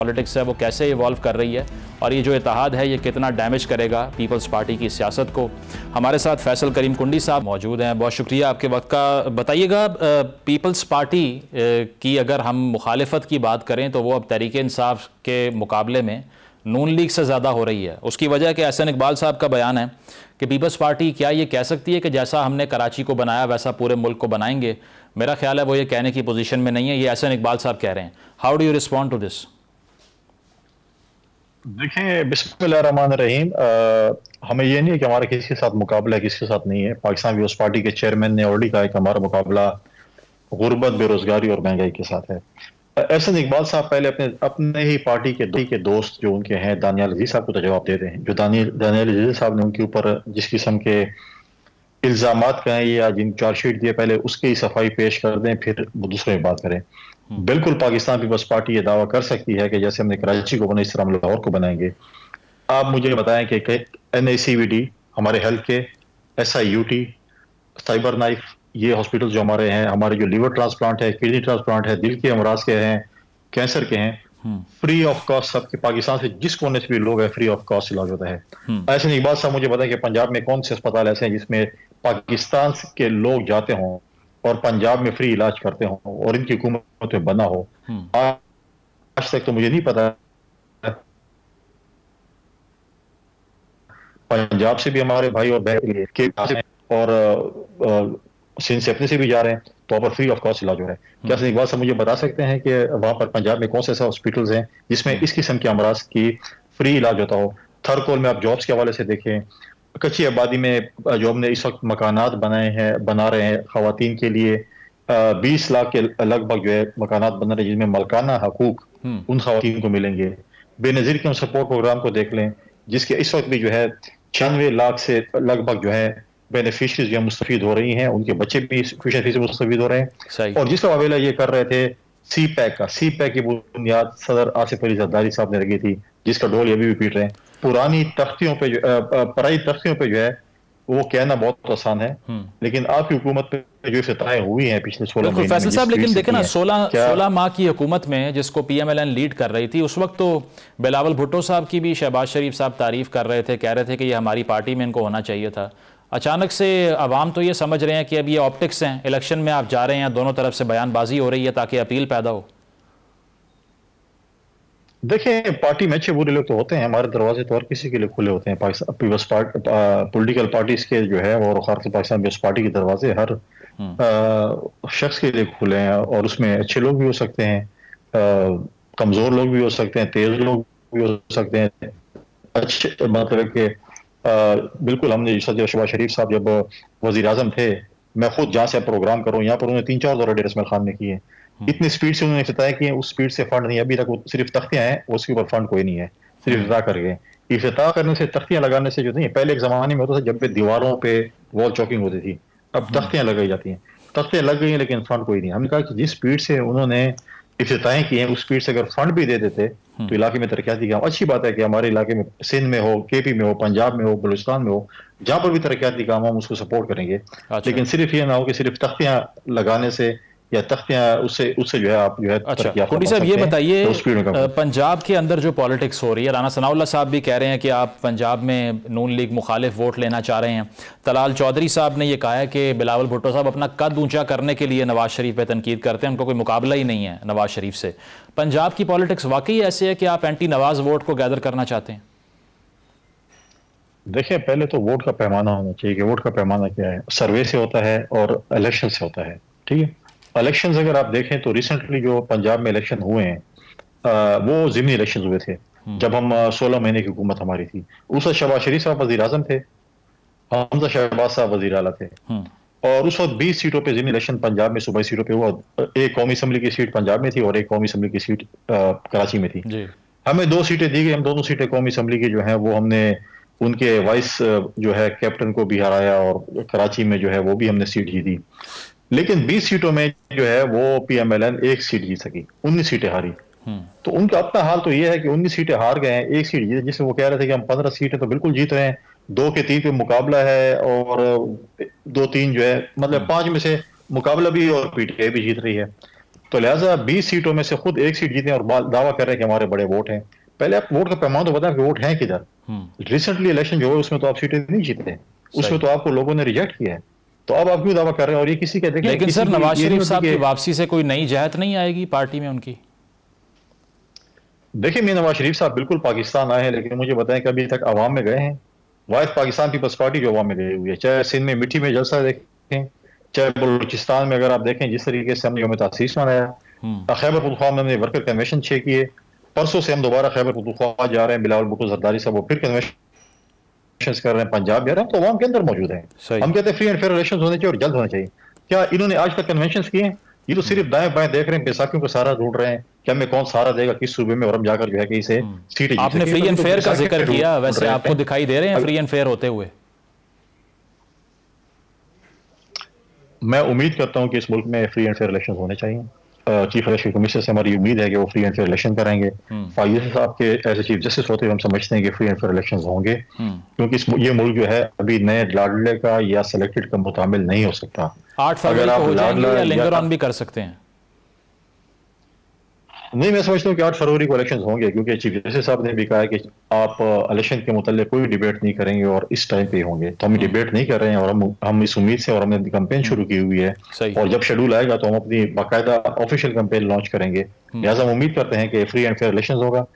Politics ہے وہ کیسے ایوالو کر رہی ہے اور یہ جو اتحاد ہے یہ کتنا ڈیمیج کرے گا پیپلز پارٹی کی سیاست کو۔ ہمارے ساتھ فیصل کریم کنڈی صاحب موجود ہیں، بہت شکریہ آپ کے وقت کا۔ بتائیے گا پیپلز پارٹی کی اگر ہم مخالفت کی بات کریں تو وہ اب تحریک انصاف کے مقابلے میں نون لیگ سے زیادہ ہو رہی ہے۔ اس کی وجہ کہ احسن اقبال صاحب کا بیان ہے کہ پیپلز پارٹی کیا یہ کہہ سکتی ہے کہ جیسا ہم نے کراچی کو بنایا ویسا پورے ملک کو بنائیں گے؟ میرا خیال ہے وہ یہ کہنے کی پوزیشن میں نہیں ہے، یہ احسن اقبال صاحب کہہ رہے ہیں۔ How do you respond to this? دیکھیں، بسم اللہ الرحمن الرحیم، ہمیں یہ نہیں ہے کہ ہمارا کسی کے ساتھ مقابلہ ہے، کسی کے ساتھ نہیں ہے۔ پاکستان پیپلز پارٹی کے چیئرمین نے آلریڈی کہا ہے کہ ہمارا مقابلہ غربت، بے روزگاری اور مہنگائی کے ساتھ ہے۔ احسن اقبال صاحب پہلے اپنے ہی پارٹی کے دوست جو ان کے ہیں دانیال عزیز صاحب کو تو جواب دیتے ہیں۔ جو دانیال عزیز صاحب نے ان کے اوپر جس قسم کے الزامات کہیں یا جن چارج شیٹ دیے، پہلے اس کی صفائی پیش کر دیں، پھر دوسرے بات کریں۔ بالکل پاکستان پیپلز پارٹی یہ دعویٰ کر سکتی ہے کہ جیسے ہم نے کراچی کو بنا اس طرح ہم لاہور کو بنائیں گے۔ آپ مجھے بتائیں کہ NICVD، ہمارے ہیلتھ کے SIUT، سائبر نائف، یہ ہاسپٹل جو ہمارے ہیں، ہمارے جو لیور ٹرانسپلانٹ ہے، کڈنی ٹرانسپلانٹ ہے، دل کے امراض کے ہیں، کینسر کے ہیں، فری آف کاسٹ سب کے پاکستان سے جس کونے سے بھی لوگ ہیں فری آف کاسٹ علاج ہوتا ہے۔ احسن اقبال صاحب مجھے بتائیں کہ پنجاب میں کون سے اسپتال ایسے ہیں جس میں پاکستان کے لوگ جاتے ہوں اور پنجاب میں فری علاج کرتے ہوں اور ان کی حکومت میں بنا ہو؟ آج تک تو مجھے نہیں پتا۔ پنجاب سے بھی ہمارے بھائی اور بہن اور سندھ سے اپنے سے بھی جا رہے ہیں تو وہاں پر فری آف کاسٹ علاج ہو رہا ہے۔ کیا اقبال صاحب مجھے بتا سکتے ہیں کہ وہاں پر پنجاب میں کون سے ایسے ہاسپٹلز ہیں جس میں اس قسم کے امراض کی فری علاج ہوتا ہو؟ تھرکول میں آپ جابس کے حوالے سے دیکھیں، کچی آبادی میں جو ہم نے اس وقت مکانات بنا رہے ہیں خواتین کے لیے، 20 لاکھ کے لگ بھگ جو ہے مکانات بن رہے ہیں جس میں ملکانہ حقوق ان خواتین کو ملیں گے۔ بے نظیر کے ہم سپورٹ پروگرام کو دیکھ لیں جس کے اس وقت بھی جو ہے 96 لاکھ سے لگ بھگ جو ہے بینیفیشریز جو مستفید ہو رہی ہیں، ان کے بچے بھی ٹیوشن فیس سے مستفید ہو رہے ہیں۔ اور جس کا واویلا یہ کر رہے تھے سی پیک کی بنیاد صدر آصف علی زرداری صاحب نے رکھی تھی، جس کا ڈول ابھی بھی پیٹ رہے ہیں۔ پرانی تختیوں پہ پرائی تختیوں پہ جو ہے وہ کہنا بہت آسان ہے، لیکن آپ کی حکومت پہ جو افتتاحیں ہوئی ہیں پچھلے 16 مہینے میں، فیصل صاحب لیکن دیکھیں نا 16 ماہ کی حکومت میں جس کو PMLN لیڈ کر رہی تھی، اس وقت تو بلاول بھٹو صاحب کی بھی شہباز شریف صاحب تعریف کر رہے تھے، کہہ رہے تھے کہ یہ ہماری پارٹی میں ان کو ہونا چاہیے تھا۔ اچانک سے عوام تو یہ سمجھ رہے ہیں کہ اب یہ آپٹکس ہیں، الیکشن میں آپ جا رہے ہیں، دونوں طرف سے بیان بازی ہو رہی ہے تاکہ اپیل پیدا ہو۔ دیکھیں، پارٹی میں اچھے برے لوگ تو ہوتے ہیں، ہمارے دروازے تو ہر کسی کے لیے کھلے ہوتے ہیں۔ پولیٹیکل پارٹیز کے جو ہے اور خاص پاکستان پیپلز پارٹی کے دروازے ہر شخص کے لیے کھلے ہیں، اور اس میں اچھے لوگ بھی ہو سکتے ہیں، کمزور لوگ بھی ہو سکتے ہیں، تیز لوگ بھی ہو سکتے ہیں۔ اچھے مطلب کہ بالکل ہم نے شہباز شریف صاحب جب وزیر اعظم تھے، میں خود جہاں سے پروگرام کروں یہاں پر انہوں نے 3-4 دورے ڈیر اسماعیل خان نے کیے، اتنی سپیڈ سے انہوں نے افتتاح کیے، اس سپیڈ سے فنڈ نہیں، ابھی تک صرف تختیاں ہیں، اس کے اوپر فنڈ کوئی نہیں ہے، صرف افتتاح کر گئے۔ افتتاح کرنے سے، تختیاں لگانے سے جو نہیں، پہلے ایک زمانے میں ہوتا تھا جب پہ دیواروں پہ وال چاکنگ ہوتی تھی، اب تختیاں لگائی جاتی ہیں، تختیاں لگ گئی ہیں لیکن فنڈ کوئی نہیں۔ ہم نے کہا کہ جس سپیڈ سے انہوں نے افتتاحیں کی ہیں اس سپیڈ سے اگر فنڈ بھی دے دیتے تو علاقے میں ترقیاتی کام، اچھی بات ہے کہ ہمارے علاقے میں سندھ میں ہو، KP میں ہو، پنجاب میں ہو، بلوچستان میں ہو، جہاں پر بھی ترقیاتی کام ہو ہم اس کو سپورٹ کریں گے، لیکن صرف یہ نہ ہو کہ صرف تختیاں لگانے سے یا تختیاں اس سے جو ہے آپ جو ہے ترقی یافتہ کنڈی صاحب یہ بتائیے، پنجاب کے اندر جو پالیٹکس ہو رہی ہے، رانا ثناء اللہ صاحب بھی کہہ رہے ہیں کہ آپ پنجاب میں نون لیگ مخالف ووٹ لینا چاہ رہے ہیں، طلال چودھری صاحب نے یہ کہا ہے کہ بلاول بھٹو صاحب اپنا قد اونچا کرنے کے لیے نواز شریف پہ تنقید کرتے ہیں، ان کو کوئی مقابلہ ہی نہیں ہے نواز شریف سے۔ پنجاب کی پالیٹکس واقعی ایسے ہے کہ آپ اینٹی نواز ووٹ کو گیدر کرنا چاہتے ہیں؟ دیکھیں، پہلے تو ووٹ کا پیمانہ ہونا چاہیے کہ ووٹ کا پیمانہ کیا ہے، سروے سے ہوتا ہے اور الیکشن سے ہوتا ہے، ٹھیک ہے۔ الیکشنز اگر آپ دیکھیں تو ریسنٹلی جو پنجاب میں الیکشن ہوئے ہیں وہ ضمنی الیکشنز ہوئے تھے جب ہم 16 مہینے کی حکومت ہماری تھی، اس وقت شہباز شریف صاحب وزیر اعظم تھے، حمزہ شہباز صاحب وزیر اعلیٰ تھے، اور اس وقت 20 سیٹوں پہ ضمنی الیکشن پنجاب میں صوبائی سیٹوں پہ ہوا، ایک قومی اسمبلی کی سیٹ پنجاب میں تھی اور ایک قومی اسمبلی کی سیٹ کراچی میں تھی۔ ہمیں 2 سیٹیں دی گئی، ہم دونوں سیٹیں قومی اسمبلی کی جو ہیں وہ ہم نے ان کے وائس جو ہے کیپٹن کو بھی ہرایا اور کراچی میں جو ہے وہ بھی ہم نے سیٹ جیتی، لیکن 20 سیٹوں میں جو ہے وہ PMLN 1 سیٹ جیت سکی، 19 سیٹیں ہاری۔ تو ان کا اپنا حال تو یہ ہے کہ 19 سیٹیں ہار گئے ہیں، 1 سیٹ جیتے، جس میں وہ کہہ رہے تھے کہ ہم 15 سیٹیں تو بالکل جیت رہے ہیں، 2 کے 3 پہ مقابلہ ہے اور 2-3 جو ہے مطلب 5 میں سے مقابلہ بھی اور PTI بھی جیت رہی ہے۔ تو لہٰذا 20 سیٹوں میں سے خود 1 سیٹ جیتے ہیں اور دعویٰ کر رہے ہیں کہ ہمارے بڑے ووٹ ہیں. پہلے آپ ووٹ کا پیمانہ تو بتائیں کہ ووٹ ہیں کدھر. ریسنٹلی الیکشن جو ہے اس میں تو آپ سیٹیں نہیں جیتے ہیں, اس میں تو آپ کو لوگوں نے ریجیکٹ کیا ہے. تو اب آپ کیوں دعویٰ کر رہے ہیں؟ اور یہ کسی کے دیکھیں, لیکن سر نواز شریف صاحب کی واپسی سے کوئی نئی جہت نہیں آئے گی پارٹی میں ان کی؟ دیکھیں میں نواز شریف صاحب بالکل پاکستان آئے ہیں, لیکن مجھے بتائیں کہ ابھی تک عوام میں گئے ہیں؟ واحد پاکستان پیپلز پارٹی جو عوام میں گئی ہوئی ہے, چاہے سندھ میں مٹی میں جلسہ دیکھیں, چاہے بلوچستان میں اگر آپ دیکھیں جس طریقے سے ہم نے یوم تاسیس منایا, خیبر پختونخوا میں ہم نے ورکر کنونشن 6 کیے, پرسوں سے ہم دوبارہ خیبر پختونخوا جا رہے ہیں, بلاول بھٹو زرداری صاحب وہ پھر کنونشن کر رہے ہیں, پنجاب جا رہے ہیں, تو عوام کے اندر موجود ہیں. ہم کہتے ہیں فری اینڈ فیئر الیکشن ہونے چاہیے اور جلد ہونے چاہیے. کیا انہوں نے آج تک کنونشنز کیے ہیں؟ یہ تو صرف دائیں بائیں دیکھ رہے ہیں, بیساکھیوں کو سہارا ڈھونڈ رہے ہیں کہ ہمیں کون سہارا دے گا کس صوبے میں, اور ہم جا کر جو ہے کہ اسے سیٹیں. آپ نے فری اینڈ فیئر کا ذکر کیا, ویسے آپ کو دکھائی دے رہے ہیں فری اینڈ فیئر ہوتے ہوئے؟ میں امید کرتا ہوں کہ اس ملک میں فری اینڈ فیئر الیکشن ہونے چاہیے. چیف الیکشن کمیشن سے ہماری امید ہے کہ وہ فری اینڈ فیئر الیکشن کریں گے. فائز صاحب کے ایز اے چیف جسٹس ہوتے ہوئے ہم سمجھتے ہیں کہ فری اینڈ فیئر الیکشن ہوں گے, کیونکہ یہ ملک جو ہے ابھی نئے لاڈلے کا یا سلیکٹڈ کا متعامل نہیں ہو سکتا. 8 فروری کو ہو جائیں گے یا لنگر آن بھی کر سکتے ہیں؟ نہیں, میں سمجھتا ہوں کہ 8 فروری کو الیکشن ہوں گے, کیونکہ چیف جسٹس صاحب نے بھی کہا ہے کہ آپ الیکشن کے متعلق کوئی ڈیبیٹ نہیں کریں گے اور اس ٹائم پہ ہوں گے. تو ہم ڈیبیٹ نہیں کر رہے ہیں, اور ہم اس امید سے, اور ہم نے کمپین شروع کی ہوئی ہے, اور جب شیڈول آئے گا تو ہم اپنی باقاعدہ آفیشیل کمپین لانچ کریں گے. لہٰذا ہم امید کرتے ہیں کہ فری اینڈ فیئر الیکشن ہوگا.